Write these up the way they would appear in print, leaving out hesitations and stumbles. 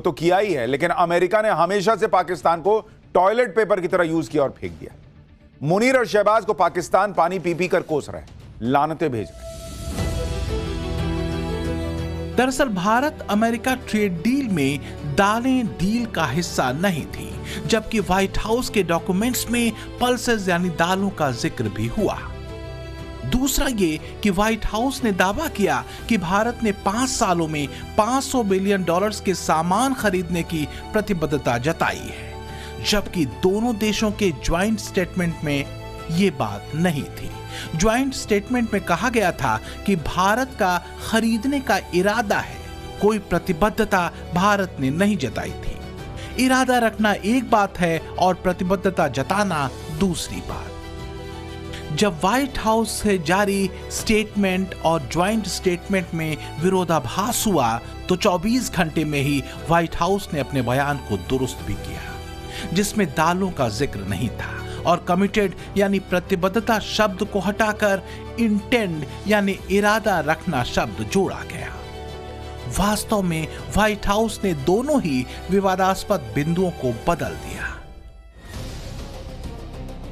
तो किया ही है, लेकिन अमेरिका ने हमेशा से पाकिस्तान को टॉयलेट पेपर की तरह यूज किया और फेंक दिया। मुनीर और शहबाज को पाकिस्तान पानी पी पी कर कोस रहे हैं, लानतें भेज रहे हैं। दरअसल भारत अमेरिका ट्रेड डील में दालें डील का हिस्सा नहीं थी, जबकि व्हाइट हाउस के डॉक्यूमेंट्स में पल्सेस यानी दालों का जिक्र भी हुआ। दूसरा ये कि व्हाइट हाउस ने दावा किया कि भारत ने 5 सालों में $500 बिलियन के सामान खरीदने की प्रतिबद्धता जताई है, जबकि दोनों देशों के ज्वाइंट स्टेटमेंट में ये बात नहीं थी। ज्वाइंट स्टेटमेंट में कहा गया था कि भारत का खरीदने का इरादा है, कोई प्रतिबद्धता भारत ने नहीं जताई थी। इरादा रखना एक बात है और प्रतिबद्धता जताना दूसरी बात। जब व्हाइट हाउस से जारी स्टेटमेंट और ज्वाइंट स्टेटमेंट में विरोधाभास हुआ तो 24 घंटे में ही व्हाइट हाउस ने अपने बयान को दुरुस्त भी किया, जिसमें दालों का जिक्र नहीं था और कमिटेड यानी प्रतिबद्धता शब्द को हटाकर इंटेंड यानी इरादा रखना शब्द जोड़ा गया। वास्तव में व्हाइट हाउस ने दोनों ही विवादास्पद बिंदुओं को बदल दिया।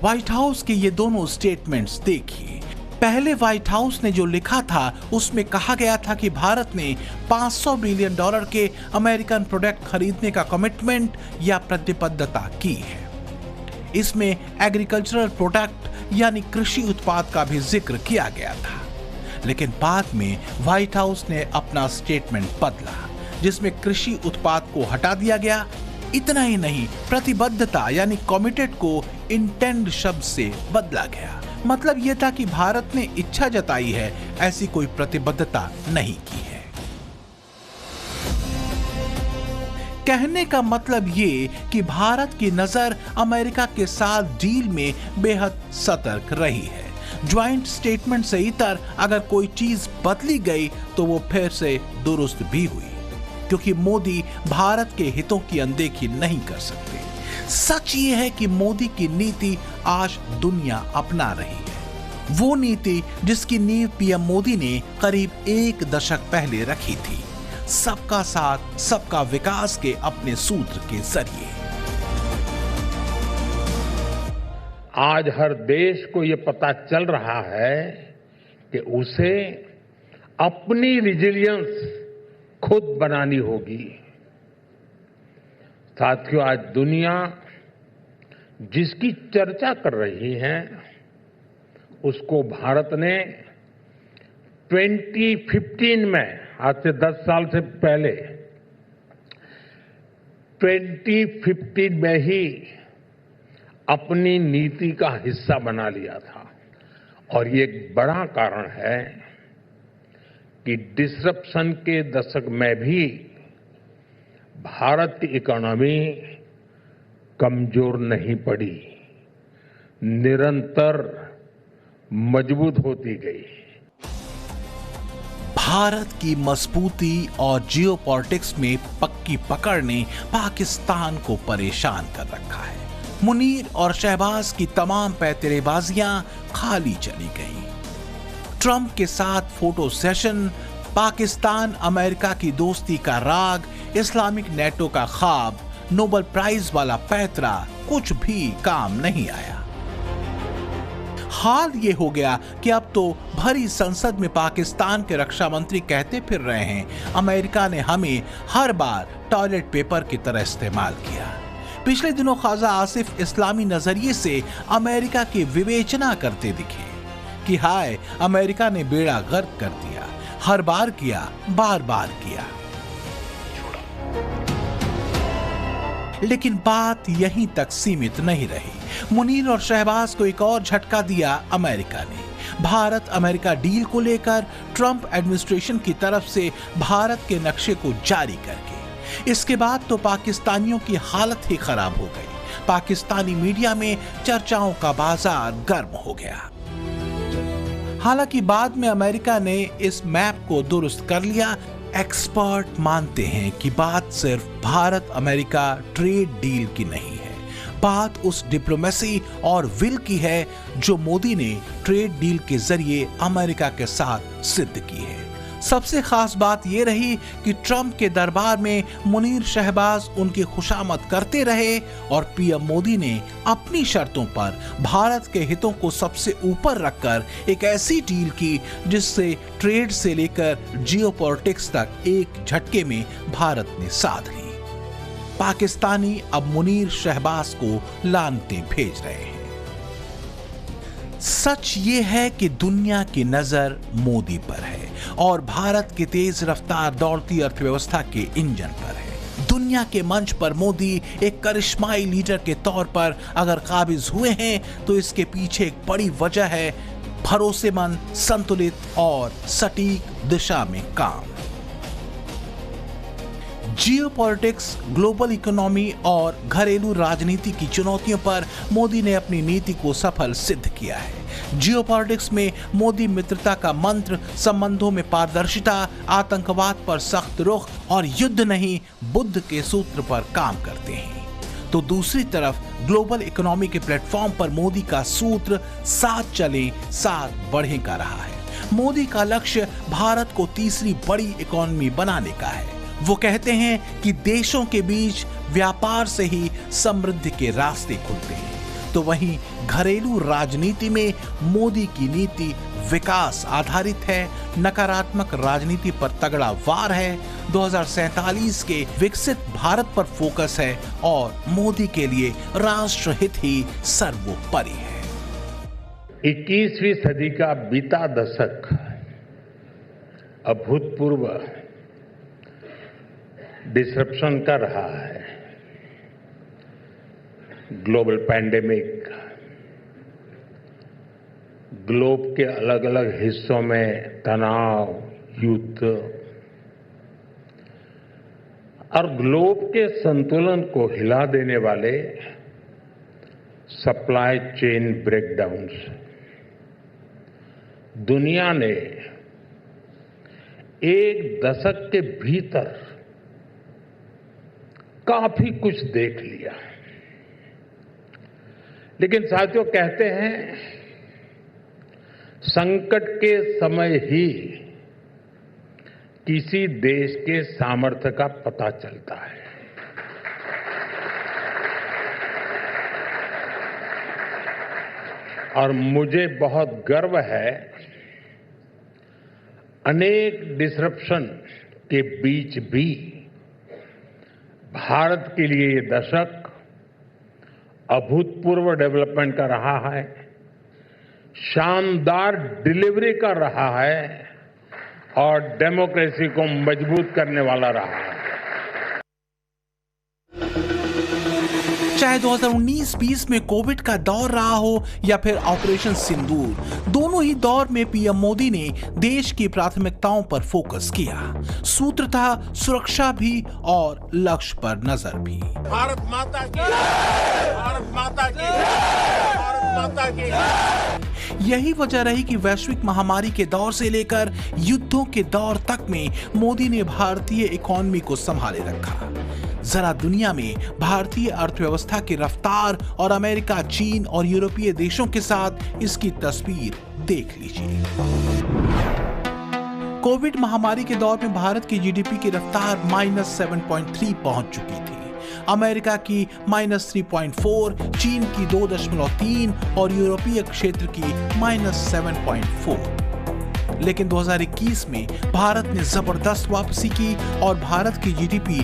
व्हाइट हाउस के ये दोनों स्टेटमेंट्स देखिए। पहले व्हाइट हाउस ने जो लिखा था उसमें कहा गया था कि भारत ने $500 बिलियन के अमेरिकन प्रोडक्ट खरीदने का कमिटमेंट या प्रतिबद्धता की है। इसमें एग्रीकल्चरल प्रोडक्ट यानी कृषि उत्पाद का भी जिक्र किया गया था, लेकिन बाद में व्हाइट हाउस ने अपना स्टेटमेंट बदला, जिसमें कृषि उत्पाद को हटा दिया गया। इतना ही नहीं, प्रतिबद्धता यानी कमिटेड को इंटेंड शब्द से बदला गया। मतलब यह था कि भारत ने इच्छा जताई है, ऐसी कोई प्रतिबद्धता नहीं की है। कहने का मतलब ये कि भारत की नजर अमेरिका के साथ डील में बेहद सतर्क रही है। ज्वाइंट स्टेटमेंट से इतर अगर कोई चीज बदली गई तो वो फिर से दुरुस्त भी हुई, क्योंकि मोदी भारत के हितों की अनदेखी नहीं कर सकते। सच ये है कि मोदी की नीति आज दुनिया अपना रही है, वो नीति जिसकी नींव पीएम मोदी ने करीब 1 दशक पहले रखी थी, सबका साथ सबका विकास के अपने सूत्र के जरिए। आज हर देश को ये पता चल रहा है कि उसे अपनी रिजिलियंस खुद बनानी होगी। साथियों, आज दुनिया जिसकी चर्चा कर रही है उसको भारत ने 2015 में, आज से 10 साल से पहले 2015 में ही अपनी नीति का हिस्सा बना लिया था। और ये एक बड़ा कारण है कि डिसरप्शन के दशक में भी भारत की इकोनॉमी कमजोर नहीं पड़ी, निरंतर मजबूत होती गई। भारत की मजबूती और जियोपॉलिटिक्स में पक्की पकड़ ने पाकिस्तान को परेशान कर रखा है। मुनीर और शहबाज की तमाम पैंतरेबाजियां खाली चली गईं। ट्रंप के साथ फोटो सेशन, पाकिस्तान अमेरिका की दोस्ती का राग, इस्लामिक नेटो का ख्वाब, नोबेल प्राइज वाला पैतरा कुछ भी काम नहीं आया। हाल ये हो गया कि अब तो भरी संसद में पाकिस्तान के रक्षा मंत्री कहते फिर रहे हैं, अमेरिका ने हमें हर बार टॉयलेट पेपर की तरह इस्तेमाल किया। पिछले दिनों ख्वाजा आसिफ इस्लामी नजरिए से अमेरिका की विवेचना करते दिखे कि हाय, अमेरिका ने बेड़ा गर्क कर दिया, हर बार किया, बार बार किया। लेकिन बात यहीं तक सीमित नहीं रही। मुनीर और शहबाज को एक और झटका दिया अमेरिका ने। भारत अमेरिका डील को लेकर ट्रंप एडमिनिस्ट्रेशन की तरफ से भारत के नक्शे को जारी करके इसके बाद तो पाकिस्तानियों की हालत ही खराब हो गई। पाकिस्तानी मीडिया में चर्चाओं का बाजार गर्म हो गया। हालांकि बाद में अमेरिका ने इस मैप को दुरुस्त कर लिया। एक्सपर्ट मानते हैं कि बात सिर्फ भारत अमेरिका ट्रेड डील की नहीं है, बात उस डिप्लोमेसी और विल की है जो मोदी ने ट्रेड डील के जरिए अमेरिका के साथ सिद्ध की है। सबसे खास बात यह रही कि ट्रंप के दरबार में मुनीर शहबाज उनकी खुशामद करते रहे और पीएम मोदी ने अपनी शर्तों पर भारत के हितों को सबसे ऊपर रखकर एक ऐसी डील की जिससे ट्रेड से लेकर जियोपॉलिटिक्स तक एक झटके में भारत ने साध ली। पाकिस्तानी अब मुनीर शहबाज को लानतें भेज रहे हैं। सच ये है कि दुनिया की नजर मोदी पर है और भारत की तेज रफ्तार दौड़ती अर्थव्यवस्था के इंजन पर है। दुनिया के मंच पर मोदी एक करिश्माई लीडर के तौर पर अगर काबिज हुए हैं तो इसके पीछे एक बड़ी वजह है भरोसेमंद, संतुलित और सटीक दिशा में काम। जियोपॉलिटिक्स, ग्लोबल इकोनॉमी और घरेलू राजनीति की चुनौतियों पर मोदी ने अपनी नीति को सफल सिद्ध किया है। जियोपॉलिटिक्स में मोदी मित्रता का मंत्र, संबंधों में पारदर्शिता, आतंकवाद पर सख्त रुख और युद्ध नहीं बुद्ध के सूत्र पर काम करते हैं। तो दूसरी तरफ ग्लोबल इकोनॉमी के प्लेटफॉर्म पर मोदी का सूत्र साथ चलें साथ बढ़ें का रहा है। मोदी का लक्ष्य भारत को तीसरी बड़ी इकोनॉमी बनाने का है। वो कहते हैं कि देशों के बीच व्यापार से ही समृद्धि के रास्ते खुलते हैं। तो वहीं घरेलू राजनीति में मोदी की नीति विकास आधारित है, नकारात्मक राजनीति पर तगड़ा वार है, 2047 के विकसित भारत पर फोकस है और मोदी के लिए राष्ट्रहित ही सर्वोपरि है। 21वीं सदी का बीता दशक अभूतपूर्व डिसरप्शन का रहा है। ग्लोबल पैंडेमिक, ग्लोब के अलग अलग हिस्सों में तनाव, युद्ध और ग्लोब के संतुलन को हिला देने वाले सप्लाई चेन ब्रेकडाउन्स। दुनिया ने एक दशक के भीतर काफी कुछ देख लिया। लेकिन साथियों, कहते हैं संकट के समय ही किसी देश के सामर्थ्य का पता चलता है। और मुझे बहुत गर्व है, अनेक डिसरप्शन के बीच भी भारत के लिए ये दशक अभूतपूर्व डेवलपमेंट का रहा है, शानदार डिलीवरी का रहा है और डेमोक्रेसी को मजबूत करने वाला रहा है। चाहे 2019-20 में कोविड का दौर रहा हो या फिर ऑपरेशन सिंदूर, दोनों ही दौर में पीएम मोदी ने देश की प्राथमिकताओं पर फोकस किया। सूत्र था सुरक्षा भी और लक्ष्य पर नजर भी। भारत माता की, भारत माता की, भारत माता की। यही वजह रही कि वैश्विक महामारी के दौर से लेकर युद्धों के दौर तक में मोदी ने भारतीय इकोनॉमी को संभाले रखा। जरा दुनिया में भारतीय अर्थव्यवस्था की रफ्तार और अमेरिका, चीन और यूरोपीय देशों के साथ इसकी तस्वीर देख लीजिए। कोविड महामारी के दौर में भारत की जीडीपी की रफ्तार -7.3 पहुंच चुकी थी। अमेरिका की -3.4, चीन की 2.3 और यूरोपीय क्षेत्र की -7.4। लेकिन 2021 में भारत ने जबरदस्त वापसी की और भारत की जीडीपी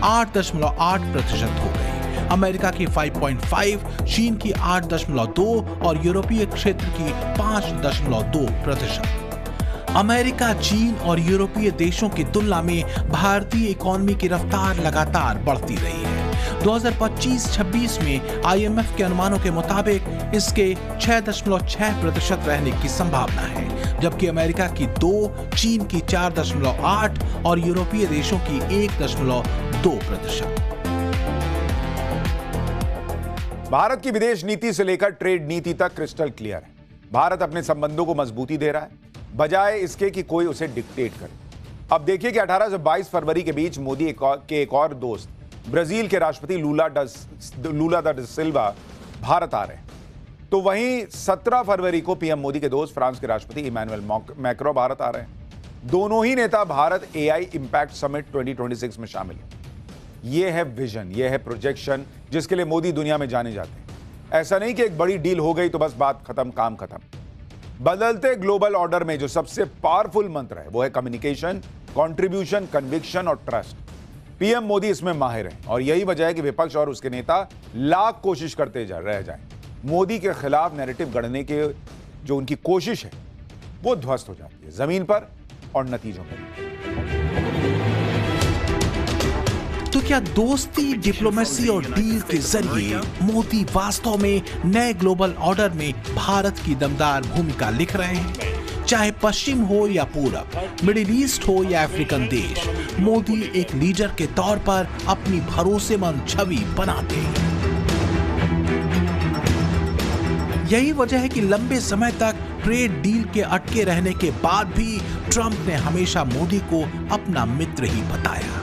8.8% हो गई। अमेरिका की 5.5, चीन की 8.2 और यूरोपीय क्षेत्र की 5.2%। अमेरिका, चीन और यूरोपीय देशों की तुलना में भारतीय इकोनॉमी की रफ्तार लगातार बढ़ती रही है। 2025-26 में आईएमएफ के अनुमानों के मुताबिक इसके 6.6% रहने की संभावना है, जबकि अमेरिका की 2, चीन की 4.8 और यूरोपीय देशों की 1.2%। भारत की विदेश नीति से लेकर ट्रेड नीति तक क्रिस्टल क्लियर है। भारत अपने संबंधों को मजबूती दे रहा है, बजाय इसके कि कोई उसे डिक्टेट करे। अब देखिए कि 18 से 22 फरवरी के बीच मोदी के एक और दोस्त ब्राजील के राष्ट्रपति लूला दा सिल्वा भारत आ रहे हैं। तो वहीं 17 फरवरी को पीएम मोदी के दोस्त फ्रांस के राष्ट्रपति इमैनुअल मैक्रों भारत आ रहे हैं। दोनों ही नेता भारत एआई इंपैक्ट समिट 2026 में शामिल हैं। यह है विजन, यह है प्रोजेक्शन जिसके लिए मोदी दुनिया में जाने जाते हैं। ऐसा नहीं कि एक बड़ी डील हो गई तो बस बात खत्म, काम खत्म। बदलते ग्लोबल ऑर्डर में जो सबसे पावरफुल मंत्र है वो है कम्युनिकेशन, कंट्रीब्यूशन, कन्विक्शन और ट्रस्ट। पीएम मोदी इसमें माहिर हैं और यही वजह है कि विपक्ष और उसके नेता लाख कोशिश करते रह जाएं। मोदी के खिलाफ नैरेटिव गढ़ने के जो उनकी कोशिश है वो ध्वस्त हो जाती है जमीन पर और नतीजों में। तो क्या दोस्ती, डिप्लोमेसी और डील के जरिए मोदी वास्तव में नए ग्लोबल ऑर्डर में भारत की दमदार भूमिका लिख रहे हैं? चाहे पश्चिम हो या पूरब, मिडिल ईस्ट हो या अफ्रीकन देश, मोदी एक लीडर के तौर पर अपनी भरोसेमंद छवि बनाते हैं। यही वजह है कि लंबे समय तक ट्रेड डील के अटके रहने के बाद भी ट्रंप ने हमेशा मोदी को अपना मित्र ही बताया।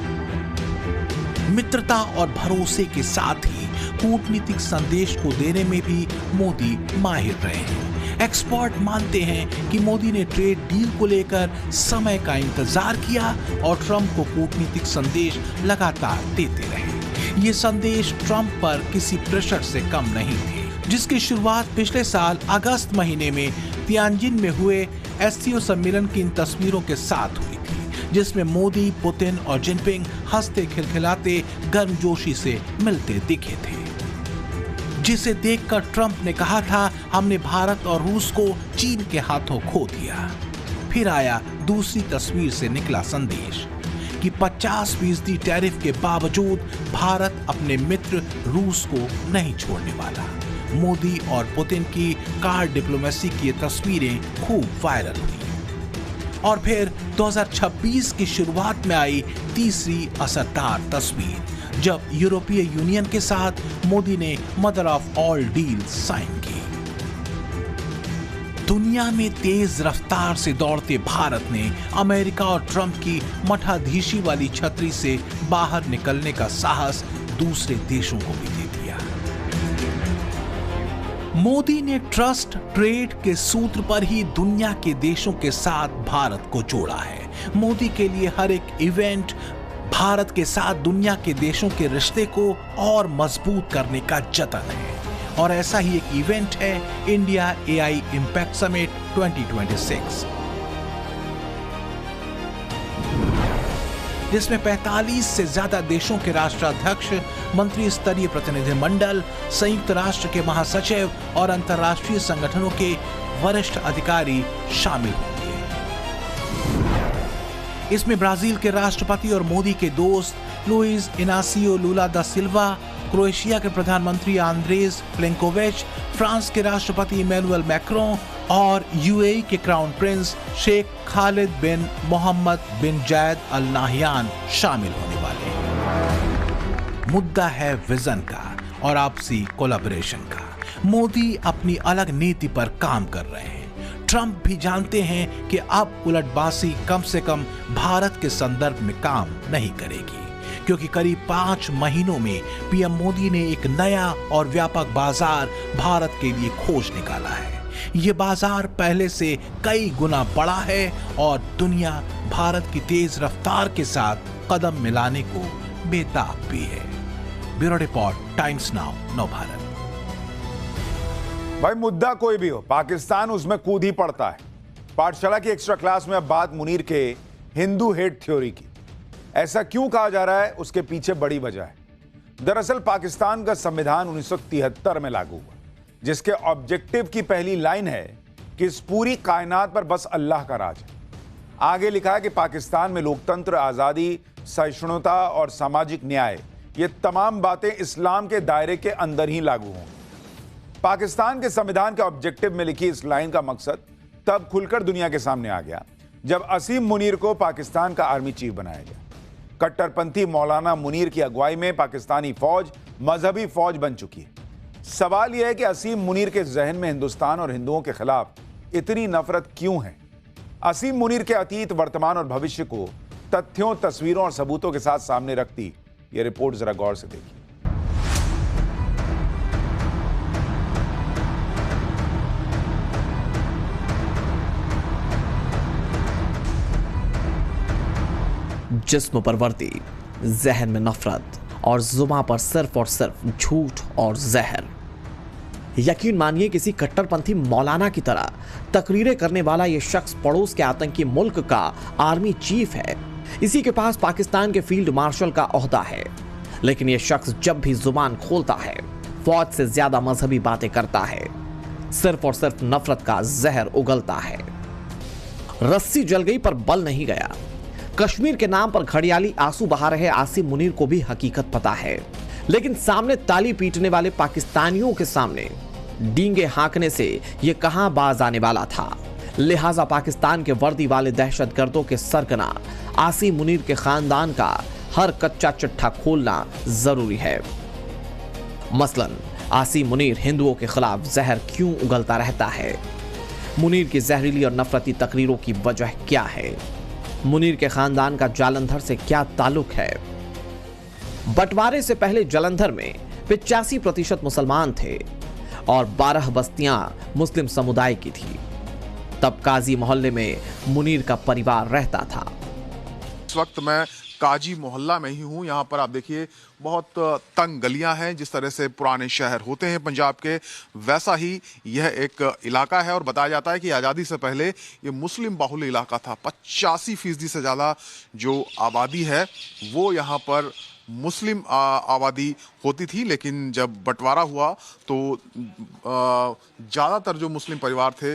मित्रता और भरोसे के साथ ही कूटनीतिक संदेश को देने में भी मोदी माहिर रहे हैं। एक्सपर्ट मानते हैं कि मोदी ने ट्रेड डील को लेकर समय का इंतजार किया और ट्रंप को कूटनीतिक संदेश लगातार देते रहे। ये संदेश ट्रंप पर किसी प्रेशर से कम नहीं थे, जिसकी शुरुआत पिछले साल अगस्त महीने में तियानजिन में हुए एससीओ सम्मेलन की इन तस्वीरों के साथ हुई थी, जिसमें मोदी, पुतिन और जिनपिंग हंसते खिलखिलाते गर्मजोशी से मिलते दिखे थे, जिसे देखकर ट्रंप ने कहा था, हमने भारत और रूस को चीन के हाथों खो दिया। फिर आया दूसरी तस्वीर से निकला संदेश कि 50% टैरिफ के बावजूद भारत अपने मित्र रूस को नहीं छोड़ने वाला। मोदी और पुतिन की कार डिप्लोमेसी की ये तस्वीरें खूब वायरल हुई। और फिर 2026 की शुरुआत में आई तीसरी असरदार तस्वीर, जब यूरोपीय यूनियन के साथ मोदी ने mother of all deals sign की। दुनिया में तेज रफ्तार से दौड़ते भारत ने अमेरिका और ट्रंप की मठाधीशी वाली छतरी से बाहर निकलने का साहस दूसरे देशों को भी दे दिया। मोदी ने ट्रस्ट ट्रेड के सूत्र पर ही दुनिया के देशों के साथ भारत को जोड़ा है। मोदी के लिए हर एक इवेंट भारत के साथ दुनिया के देशों के रिश्ते को और मजबूत करने का जतन है। और ऐसा ही एक इवेंट है इंडिया एआई इंपैक्ट समिट 2026, जिसमें 45 से ज्यादा देशों के राष्ट्राध्यक्ष, मंत्री स्तरीय प्रतिनिधिमंडल, संयुक्त राष्ट्र के महासचिव और अंतर्राष्ट्रीय संगठनों के वरिष्ठ अधिकारी शामिल होंगे। इसमें ब्राजील के राष्ट्रपति और मोदी के दोस्त लुइस इनासियो लुला दा सिल्वा, क्रोएशिया के प्रधानमंत्री आंद्रेज प्लेंकोविच, फ्रांस के राष्ट्रपति इमैनुअल मैक्रों और यूएई के क्राउन प्रिंस शेख खालिद बिन मोहम्मद बिन जायद अल नाहयान शामिल होने वाले हैं। मुद्दा है विजन का और आपसी कोलैबोरेशन का। मोदी अपनी अलग नीति पर काम कर रहे हैं। ट्रंप भी जानते हैं कि अब उलटबाजी कम से कम भारत के संदर्भ में काम नहीं करेगी, क्योंकि करीब 5 महीनों में पीएम मोदी ने एक नया और व्यापक बाजार भारत के लिए खोज निकाला है। ये बाजार पहले से कई गुना बड़ा है और दुनिया भारत की तेज रफ्तार के साथ कदम मिलाने को बेताब भी है। ब्यूरो रिपोर्ट, टाइम्स नाउ, नव भारत। भाई मुद्दा कोई भी हो, पाकिस्तान उसमें कूद ही पड़ता है। पाठशाला की एक्स्ट्रा क्लास में अब बात मुनीर के हिंदू हेट थ्योरी की। ऐसा क्यों कहा जा रहा है, उसके पीछे बड़ी वजह है। दरअसल पाकिस्तान का संविधान 1973 में लागू हुआ, जिसके ऑब्जेक्टिव की पहली लाइन है कि इस पूरी कायनात पर बस अल्लाह का राज है। आगे लिखा है कि पाकिस्तान में लोकतंत्र, आजादी, सहिष्णुता और सामाजिक न्याय, ये तमाम बातें इस्लाम के दायरे के अंदर ही लागू होंगी। पाकिस्तान के संविधान के ऑब्जेक्टिव में लिखी इस लाइन का मकसद तब खुलकर दुनिया के सामने आ गया जब असीम मुनीर को पाकिस्तान का आर्मी चीफ बनाया गया। कट्टरपंथी मौलाना मुनीर की अगुवाई में पाकिस्तानी फौज मजहबी फौज बन चुकी है। सवाल यह है कि असीम मुनीर के जहन में हिंदुस्तान और हिंदुओं के खिलाफ इतनी नफरत क्यों है। असीम मुनीर के अतीत, वर्तमान और भविष्य को तथ्यों, तस्वीरों और सबूतों के साथ सामने रखती यह रिपोर्ट जरा गौर से देखिए। जिस्म पर वर्दी, जहन में नफरत और जुबान पर सिर्फ और सिर्फ झूठ और जहर। यकीन मानिए किसी कट्टरपंथी मौलाना की तरह तकरीरें करने वाला यह शख्स पड़ोस के आतंकी मुल्क का आर्मी चीफ है। इसी के पास पाकिस्तान के फील्ड मार्शल का ओहदा है, लेकिन यह शख्स जब भी जुबान खोलता है फौज से ज्यादा मजहबी बातें करता है, सिर्फ और सिर्फ नफरत का जहर उगलता है। रस्सी जल गई पर बल नहीं गया। कश्मीर के नाम पर घड़ियाली आंसू बहा रहे आसिम मुनीर को भी हकीकत पता है, लेकिन सामने ताली पीटने वाले पाकिस्तानियों के सामने डींगे हाँकने से यह कहां बाज आने वाला था। लिहाजा पाकिस्तान के वर्दी वाले दहशतगर्दों के सरगना आसिम मुनीर के खानदान का हर कच्चा चिट्ठा खोलना जरूरी है। मसलन आसिम मुनीर हिंदुओं के खिलाफ जहर क्यों उगलता रहता है? मुनीर की जहरीली और नफरती तकरीरों की वजह क्या है? मुनीर के खानदान का जालंधर से क्या ताल्लुक है? बंटवारे से पहले जालंधर में 85% मुसलमान थे और 12 बस्तियां मुस्लिम समुदाय की थी। तब काजी मोहल्ले में मुनीर का परिवार रहता था। इस वक्त मैं काजी मोहल्ला में ही हूँ। यहाँ पर आप देखिए बहुत तंग गलियां हैं। जिस तरह से पुराने शहर होते हैं पंजाब के, वैसा ही यह एक इलाका है। और बताया जाता है कि आज़ादी से पहले ये मुस्लिम बाहुल इलाका था। 85% से ज़्यादा जो आबादी है वो यहाँ पर मुस्लिम आबादी होती थी। लेकिन जब बंटवारा हुआ तो ज़्यादातर जो मुस्लिम परिवार थे